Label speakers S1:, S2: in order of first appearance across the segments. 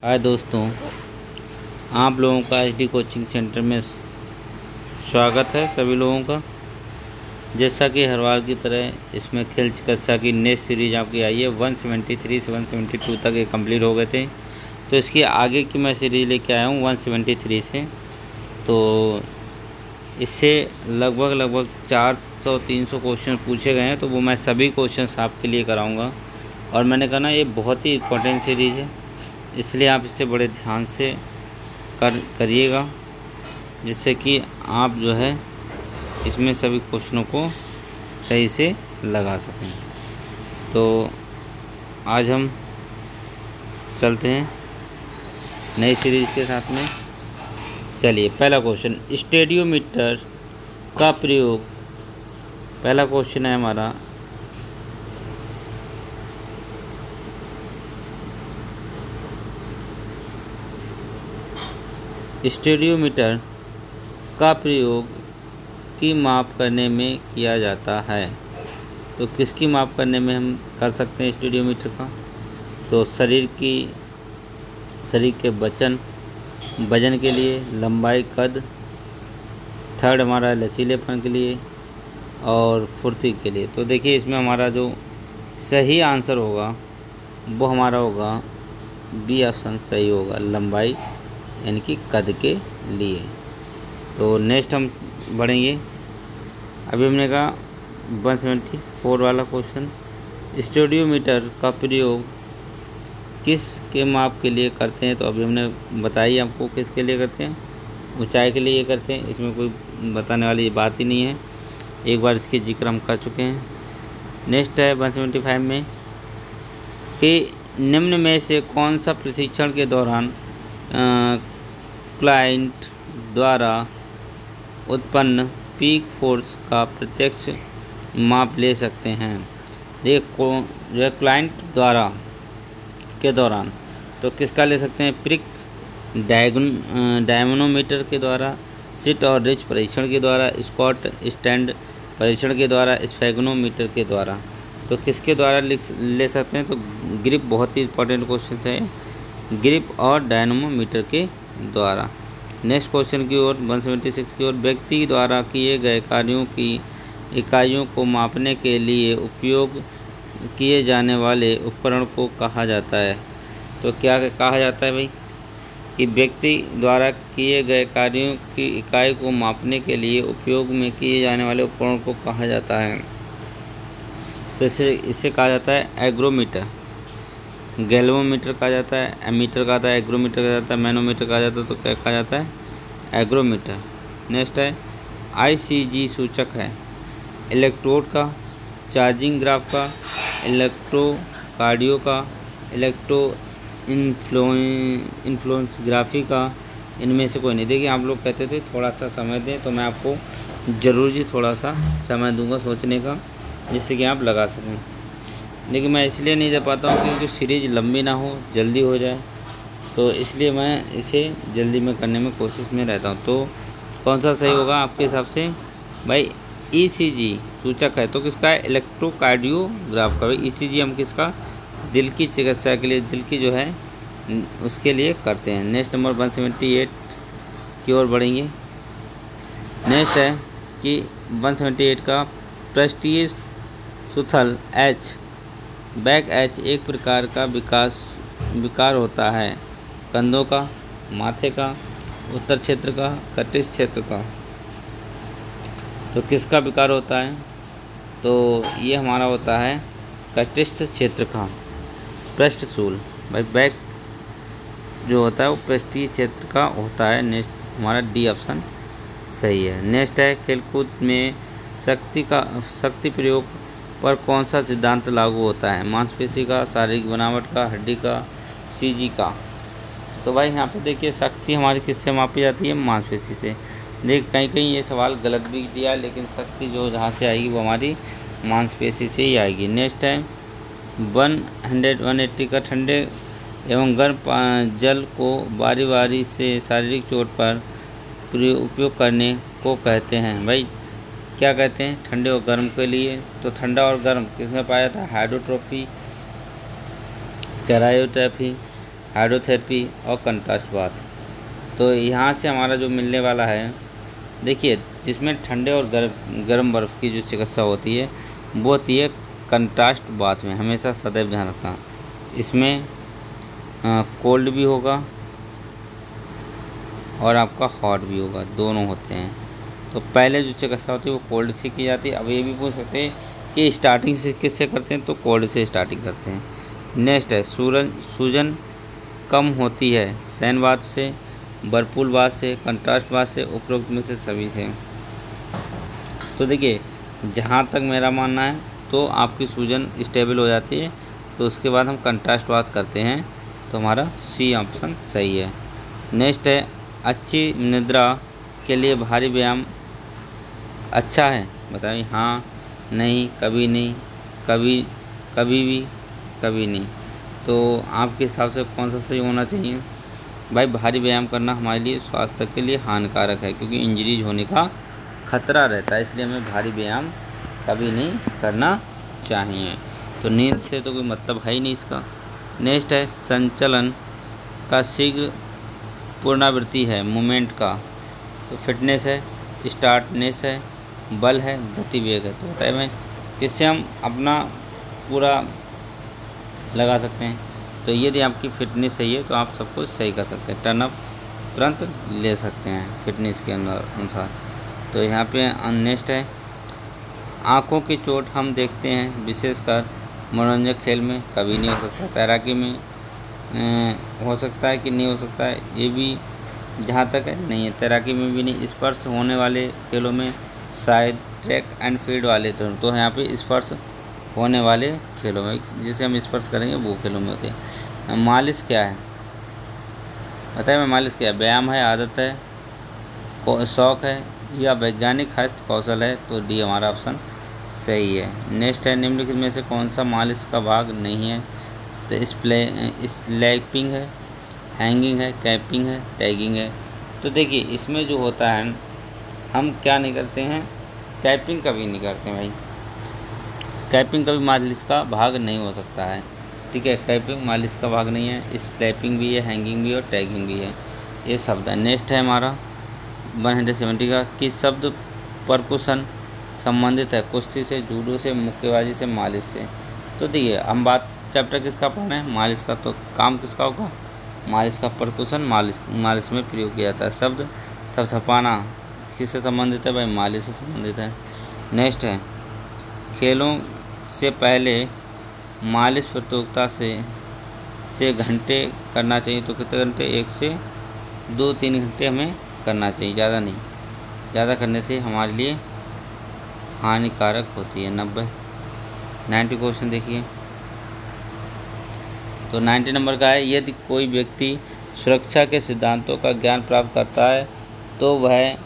S1: हाय दोस्तों, आप लोगों का एचडी कोचिंग सेंटर में स्वागत है सभी लोगों का। जैसा कि हर बार की तरह इसमें खेल चिकित्सा की नेक्स्ट सीरीज आपकी आई है। 173 से 172 तक ये कंप्लीट हो गए थे, तो इसकी आगे की मैं सीरीज लेके आया हूँ 173 से। तो इससे लगभग 400-300 क्वेश्चन पूछे गए हैं, तो वो मैं सभी क्वेश्चंस आपके लिए कराऊँगा। और मैंने कहा ना, ये बहुत ही इम्पोर्टेंट सीरीज़ है, इसलिए आप इसे बड़े ध्यान से करिएगा, जिससे कि आप जो है इसमें सभी क्वेश्चनों को सही से लगा सकें। तो आज हम चलते हैं नई सीरीज़ के साथ में। चलिए, पहला क्वेश्चन, स्टेडियोमीटर का प्रयोग। पहला क्वेश्चन है हमारा, स्टेडियोमीटर का प्रयोग की माप करने में किया जाता है। तो किसकी माप करने में हम कर सकते हैं स्टेडियोमीटर का? तो शरीर के वजन के लिए, लंबाई, कद, थर्ड हमारा लचीलेपन के लिए और फुर्ती के लिए। तो देखिए, इसमें हमारा जो सही आंसर होगा वो हमारा होगा बी ऑप्शन सही होगा, लंबाई यानी कि कद के लिए। तो नेक्स्ट हम बढ़ेंगे। अभी हमने कहा 174 वाला क्वेश्चन, स्टेडियोमीटर का प्रयोग किस के माप के लिए करते हैं? तो अभी हमने बताई आपको किसके लिए करते हैं, ऊंचाई के लिए करते हैं। इसमें कोई बताने वाली बात ही नहीं है, एक बार इसकी जिक्र हम कर चुके हैं। नेक्स्ट है 175 में कि निम्न में से कौन सा प्रशिक्षण के दौरान क्लाइंट द्वारा उत्पन्न पीक फोर्स का प्रत्यक्ष माप ले सकते हैं? देखो, जो है क्लाइंट द्वारा के दौरान, तो किसका ले सकते हैं? प्रिक डायमोनोमीटर के द्वारा, सिट और रिच परीक्षण के द्वारा, स्कॉट स्टैंड परीक्षण के द्वारा, स्फेगनोमीटर के द्वारा। तो किसके द्वारा ले सकते हैं? तो ग्रिप, बहुत ही इंपॉर्टेंट क्वेश्चन है, ग्रिप और डायनमोमीटर के द्वारा। नेक्स्ट क्वेश्चन की ओर 176 की ओर, व्यक्ति द्वारा किए गए कार्यों की इकाइयों को मापने के लिए उपयोग किए जाने वाले उपकरण को कहा जाता है। तो क्या कहा जाता है भाई? कि व्यक्ति द्वारा किए गए कार्यों की इकाई को मापने के लिए उपयोग में किए जाने वाले उपकरण को कहा जाता है। तो इसे कहा जाता है एग्रोमीटर, गैल्वोमीटर कहा जाता है, एमीटर कहा जाता है, एग्रोमीटर कहा जाता है, मैनोमीटर कहा जाता है। तो क्या कहा जाता है? एग्रोमीटर। नेक्स्ट है ICG सूचक है इलेक्ट्रोड का, चार्जिंग ग्राफ का, इलेक्ट्रोकार्डियो का, इलेक्ट्रो इन्फ्लुएंसग्राफी का। इनमें से कोई नहीं। देखिए, आप लोग कहते थे थोड़ा सा समय दें, तो मैं आपको ज़रूर जी थोड़ा सा समय दूंगा सोचने का, जिससे कि आप लगा सकें। लेकिन मैं इसलिए नहीं दे पाता हूँ क्योंकि सीरीज़ लंबी ना हो, जल्दी हो जाए, तो इसलिए मैं इसे जल्दी में करने में कोशिश में रहता हूँ। तो कौन सा सही होगा आपके हिसाब से भाई? ECG सूचक है, तो किसका है? इलेक्ट्रोकार्डियोग्राफ का। भाई ECG हम किसका? दिल की चिकित्सा के लिए, दिल की जो है उसके लिए करते हैं। नेक्स्ट नंबर 178 की ओर बढ़ेंगे। नेक्स्ट है कि 178 का, पृष्ठीय सुथल H, बैक H एक प्रकार का विकार होता है, कंधों का, माथे का, उत्तर क्षेत्र का, कटिश क्षेत्र का। तो किसका विकार होता है? तो ये हमारा होता है कटिस्थ क्षेत्र का, पृष्ठशूल। भाई बैक जो होता है वो पृष्ठीय क्षेत्र का होता है। नेक्स्ट हमारा डी ऑप्शन सही है। नेक्स्ट है खेलकूद में शक्ति प्रयोग पर कौन सा सिद्धांत लागू होता है? मांसपेशी का, शारीरिक बनावट का, हड्डी का, CG का। तो भाई यहाँ पे देखिए, शक्ति हमारी किससे मापी जाती है? मांसपेशी से। देख, कहीं ये सवाल गलत भी दिया, लेकिन शक्ति जो जहाँ से आएगी वो हमारी मांसपेशी से ही आएगी। नेक्स्ट है 180 का, ठंडे एवं गर्म जल को बारी बारी से शारीरिक चोट पर उपयोग करने को कहते हैं। भाई क्या कहते हैं? ठंडे और गर्म के लिए। तो ठंडा और गर्म किस में पाया जाता है? हाइड्रोट्रोपी, कैरायोट्रोपी, हाइड्रोथेरेपी और कंट्रास्ट बाथ। तो यहाँ से हमारा जो मिलने वाला है, देखिए जिसमें ठंडे और गर्म बर्फ़ की जो चिकित्सा होती है वो होती है कंट्रास्ट बाथ में, हमेशा सदैव ध्यान रखना। इसमें कोल्ड भी होगा और आपका हॉट भी होगा, दोनों होते हैं। तो पहले जो चिकित्सा होती है वो कोल्ड से की जाती है। अब ये भी पूछ सकते हैं कि स्टार्टिंग से किससे करते हैं, तो कोल्ड से स्टार्टिंग करते हैं। नेक्स्ट है सूजन कम होती है सैन बाथ से, बर्पूल बाथ से, कंट्रास्ट बाथ से, उपरोक्त में से सभी से। तो देखिए जहाँ तक मेरा मानना है तो आपकी सूजन स्टेबल हो जाती है, तो उसके बाद हम कंट्रास्ट बाथ करते हैं, तो हमारा सी ऑप्शन सही है। नेक्स्ट है अच्छी निद्रा के लिए भारी व्यायाम अच्छा है, बताइए। हाँ, नहीं, कभी नहीं, कभी भी, कभी नहीं। तो आपके हिसाब से कौन सा सही होना चाहिए? भाई भारी व्यायाम करना हमारे लिए स्वास्थ्य के लिए हानिकारक है, क्योंकि इंजरीज होने का खतरा रहता है, इसलिए हमें भारी व्यायाम कभी नहीं करना चाहिए। तो नींद से तो कोई मतलब है ही नहीं इसका। नेक्स्ट है संचलन का शीघ्र पुनरावृत्ति है मूवमेंट का, तो फिटनेस है, स्टार्टनेस है, बल है, गतिवेग है। तो बताइए मैं किससे हम अपना पूरा लगा सकते हैं? तो यदि आपकी फ़िटनेस सही है तो आप सब कुछ सही कर सकते हैं, टर्न अप तुरंत ले सकते हैं फिटनेस के अनुसार। तो यहाँ पे नेक्स्ट है आँखों की चोट हम देखते हैं विशेषकर मनोरंजक खेल में, कभी नहीं हो सकता। तैराकी में हो सकता है कि नहीं हो सकता है, ये भी जहाँ तक है नहीं है। तैराकी में भी नहीं। स्पर्श होने वाले खेलों में शायद ट्रैक एंड फील्ड वाले तो यहाँ पे स्पर्श होने वाले खेलों में, जिसे हम स्पर्श करेंगे वो खेलों में होते हैं। मालिश क्या है, बताइए मैं मालिश क्या है? व्यायाम है, आदत है, शौक है या वैज्ञानिक हस्त कौशल है? तो डी हमारा ऑप्शन सही है। नेक्स्ट है निम्नलिखित में से कौन सा मालिश का भाग नहीं है? तो स्लैपिंग है, हैंगिंग है, कैपिंग है, टैगिंग है। तो देखिए इसमें जो होता है हम क्या नहीं करते हैं, कैपिंग कभी नहीं करते हैं भाई। कैपिंग कभी मालिश का भाग नहीं हो सकता है, ठीक है। कैपिंग मालिश का भाग नहीं है। स्लैपिंग भी है, हैंगिंग भी है और टैगिंग भी है, ये शब्द है। नेक्स्ट है हमारा 170 का कि शब्द परकुशन संबंधित है कुश्ती से, जूडो से, मुक्केबाजी से, मालिश से। तो देखिए हम बात चैप्टर किसका पढ़ रहे हैं? मालिश का। तो काम किसका होगा? मालिश का। परकुशन मालिश में प्रयोग किया जाता है। शब्द थपथपाना किससे संबंधित है भाई? मालिश से संबंधित है। नेक्स्ट है खेलों से पहले मालिश प्रतियोगिता से घंटे करना चाहिए, तो कितने घंटे? 1 से 2-3 घंटे हमें करना चाहिए, ज़्यादा नहीं। ज़्यादा करने से हमारे लिए हानिकारक होती है। 90 क्वेश्चन देखिए। तो 90 नंबर का है यदि कोई व्यक्ति सुरक्षा के सिद्धांतों का ज्ञान प्राप्त करता है तो वह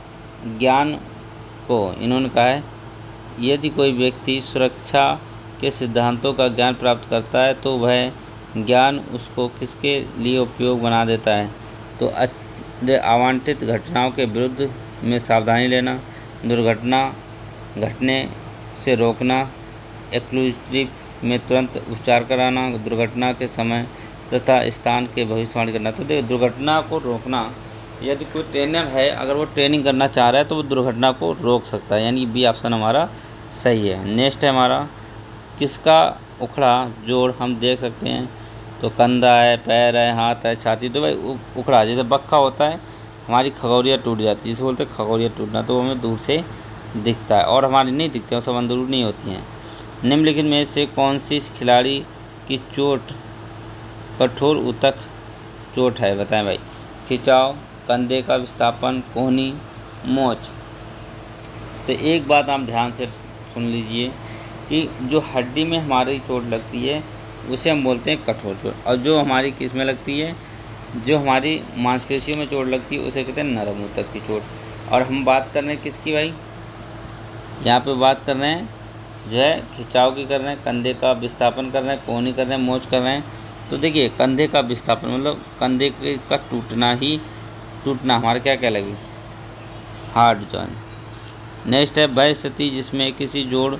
S1: ज्ञान को, इन्होंने कहा है यदि कोई व्यक्ति सुरक्षा के सिद्धांतों का ज्ञान प्राप्त करता है तो वह ज्ञान उसको किसके लिए उपयोग बना देता है? तो अवांछित घटनाओं के विरुद्ध में सावधानी लेना, दुर्घटना घटने से रोकना, एक्सक्लूसिव में तुरंत उपचार कराना, दुर्घटना के समय तथा स्थान के भविष्यवाणी करना। तो देखो दुर्घटना को रोकना, यदि कोई ट्रेनर है अगर वो ट्रेनिंग करना चाह रहा है तो वो दुर्घटना को रोक सकता है, यानी बी ऑप्शन हमारा सही है। नेक्स्ट है हमारा किसका उखड़ा जोड़ हम देख सकते हैं? तो कंधा है, पैर है, हाथ है, छाती। तो भाई उखड़ा जैसे बक्का होता है, हमारी खगौरिया टूट जाती है, जिसे बोलते हैं खगौरिया टूटना, तो हमें दूर से दिखता है और हमारी नहीं दिखते, वो सब अंदरूनी नहीं होती हैं। निम्नलिखित में से कौन सी खिलाड़ी की चोट कठोर ऊतक चोट है? बताएं भाई। खिंचाव, कंधे का विस्थापन, कोहनी, मोच। तो एक बात आप ध्यान से सुन लीजिए कि जो हड्डी में हमारी चोट लगती है उसे हम बोलते हैं कठोर चोट, और जो हमारी किस में लगती है, जो हमारी मांसपेशियों में चोट लगती है उसे कहते हैं नरम ऊतक की चोट। और हम बात कर रहे हैं किसकी भाई? यहाँ पे बात कर रहे हैं जो है खिंचाव की कर रहे हैं, कंधे का विस्थापन कर रहे हैं, कोहनी कर रहे हैं, मोच कर रहे हैं। तो देखिए कंधे का विस्थापन मतलब कंधे का टूटना हमारा क्या कहलाएगी? Hard joint. नेक्स्ट है वह स्थिति जिसमें किसी जोड़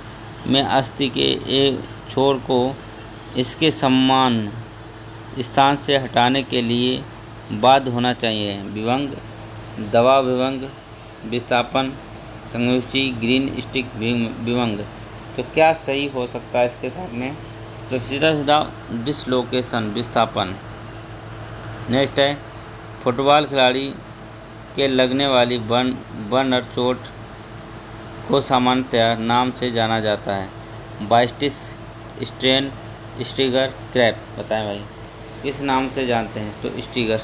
S1: में अस्थि के एक छोर को इसके स्थान से हटाने के लिए बाध्य होना चाहिए। विभंग, दवा विभंग, विस्थापन, संयोजी, ग्रीन स्टिक विभंग। तो क्या सही हो सकता है इसके साथ में? तो सीधा सीधा डिसलोकेशन, विस्थापन। नेक्स्ट है फुटबॉल खिलाड़ी के लगने वाली बर्नर चोट को सामान्यतया नाम से जाना जाता है। बाइस्टिस, स्ट्रेन, स्ट्रिगर, क्रैप। बताएं भाई किस नाम से जानते हैं? तो स्ट्रिगर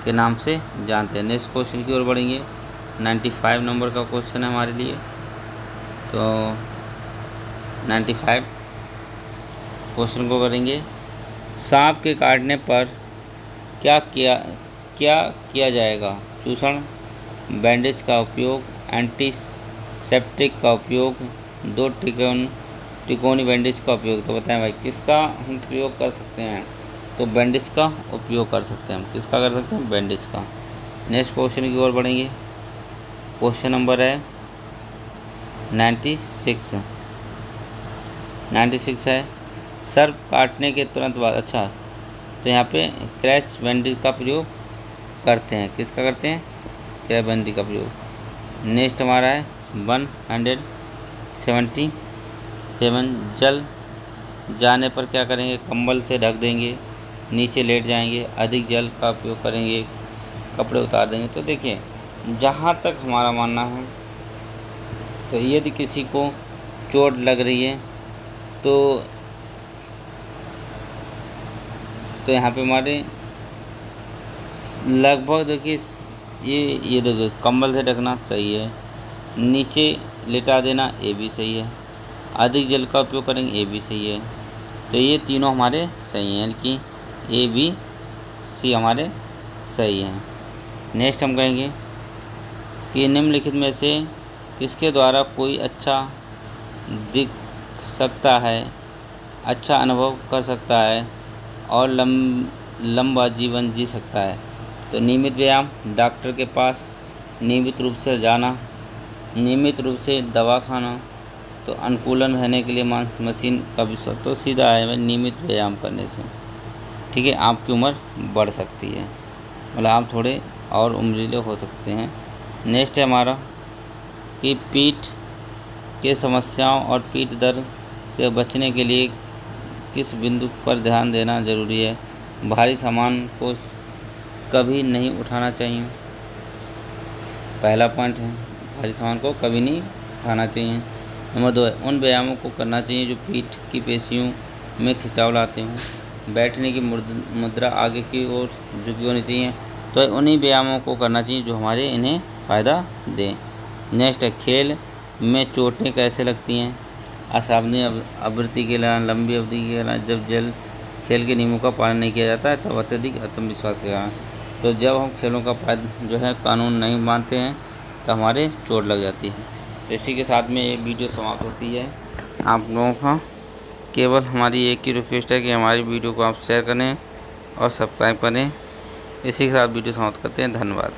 S1: के नाम से जानते हैं। नेक्स्ट क्वेश्चन की ओर बढ़ेंगे। 95 नंबर का क्वेश्चन है हमारे लिए। तो 95 क्वेश्चन को करेंगे। सांप के काटने पर क्या किया जाएगा? चूषण, बैंडेज का उपयोग, एंटीसेप्टिक का उपयोग, 2 तिकोनी बैंडेज का उपयोग। तो बताएं भाई किसका हम प्रयोग कर सकते हैं? तो बैंडेज का उपयोग कर सकते हैं हम। किसका कर सकते हैं? बैंडेज का। नेक्स्ट क्वेश्चन की ओर बढ़ेंगे। क्वेश्चन नंबर है 96। 96 है सर्प काटने के तुरंत बाद। अच्छा, तो यहाँ पे क्रैच बैंडेज का प्रयोग करते हैं। किसका करते हैं? क्रैच बैंडेज का प्रयोग। नेक्स्ट हमारा है 177। जल जाने पर क्या करेंगे? कंबल से ढक देंगे, नीचे लेट जाएंगे, अधिक जल का उपयोग करेंगे, कपड़े उतार देंगे। तो देखिए जहाँ तक हमारा मानना है, तो यदि किसी को चोट लग रही है तो यहाँ पे हमारे लगभग देखिए ये देखिए कंबल से ढकना सही है, नीचे लेटा देना ये भी सही है, अधिक जल का उपयोग करेंगे ये भी सही है। तो ये तीनों हमारे सही हैं, यानी कि ए बी सी हमारे सही हैं। नेक्स्ट हम कहेंगे कि निम्नलिखित में से किसके द्वारा कोई अच्छा दिख सकता है, अच्छा अनुभव कर सकता है और लंबा जीवन जी सकता है? तो नियमित व्यायाम, डॉक्टर के पास नियमित रूप से जाना, नियमित रूप से दवा खाना, तो अनुकूलन रहने के लिए मशीन का विषय। तो सीधा है नियमित व्यायाम करने से, ठीक है, आपकी उम्र बढ़ सकती है, मतलब आप थोड़े और उम्रीले हो सकते हैं। नेक्स्ट है हमारा कि पीठ के समस्याओं और पीठ दर्द से बचने के लिए किस बिंदु पर ध्यान देना जरूरी है? भारी सामान को कभी नहीं उठाना चाहिए, पहला पॉइंट है। भारी सामान को कभी नहीं उठाना चाहिए। नंबर 2 है उन व्यायामों को करना चाहिए जो पीठ की पेशियों में खिंचाव लाते हों। बैठने की मुद्रा आगे की ओर झुकी होनी चाहिए। तो उन्हीं व्यायामों को करना चाहिए जो हमारे इन्हें फ़ायदा दें। नेक्स्ट है खेल में चोटें कैसे लगती हैं? असावधानी आवृत्ति के कारण, लंबी अवधि के कारण, जब खेल के नियमों का पालन नहीं किया जाता है, तब अत्यधिक आत्मविश्वास के कारण। तो जब हम खेलों का जो है कानून नहीं मानते हैं तो हमारे चोट लग जाती है। तो इसी के साथ में ये वीडियो समाप्त होती है। आप लोगों का केवल हमारी एक ही रिक्वेस्ट है कि हमारी वीडियो को आप शेयर करें और सब्सक्राइब करें। इसी के साथ वीडियो समाप्त करते हैं। धन्यवाद।